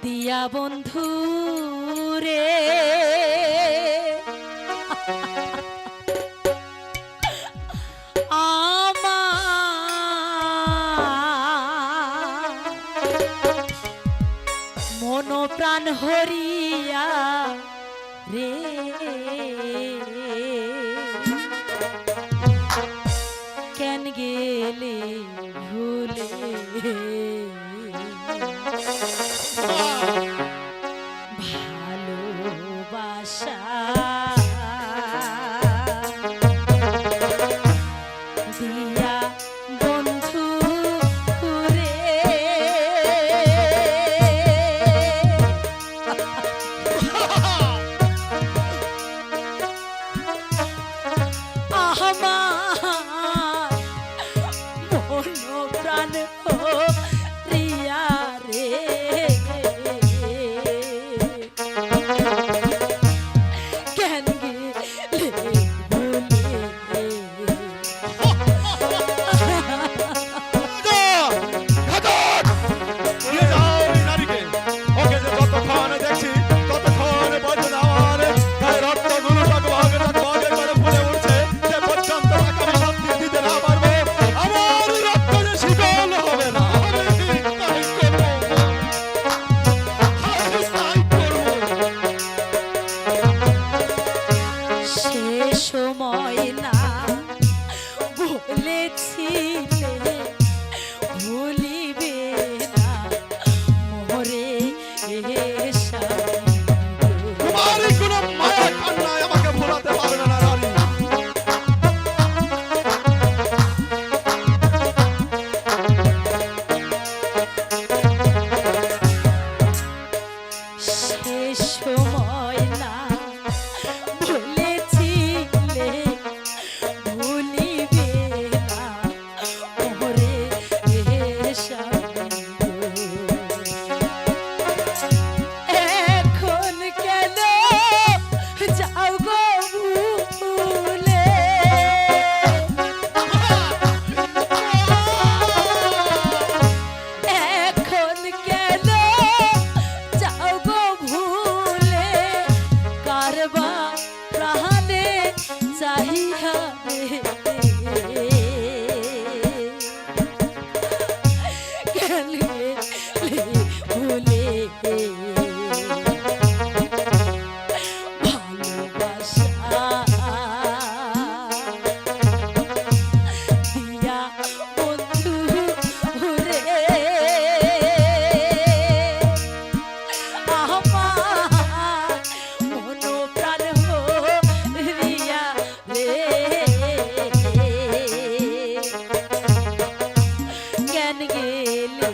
দিয়া বন্ধু রে আমার মন প্রাণ হরিয়া রে কেন গেলে ভুলে ভালোবাসা দিয়া বন্ধু রে আমার মন প্রাণ হরিয়া রে কেন গেলে ভুলে নিয়ে যাও এই নারীকে। ওকে যে যতক্ষণ দেখছি ততক্ষণ পর্যন্ত আমার গায়ের রক্তগুলো টগবগে টগবগে করে ফুলে উঠছে। যে পর্যন্ত তাকে আমি শান্তি দিতে না পারবো, আমার রক্ত যে শীতল হবে না। আমি তাই করবো, আমি তাই করবো। সে সময় না বলেছিলে ভুলিবে না মোরে তোমার কোনো মায়া কান্নায় আমাকে ভোলাতে পারবে না নারী। সে সময় না বলেছিলে ভুলিবে না মোরে এখন কেন যাও গো ভুলে এখন কেন যাও গো ভুলে কারবা প্রাণে চাহিয়া গেলে ভুলে ভালোবাসা দিয়া বন্ধু রে আমার মন প্রাণ হরিয়া রে কেন গেলে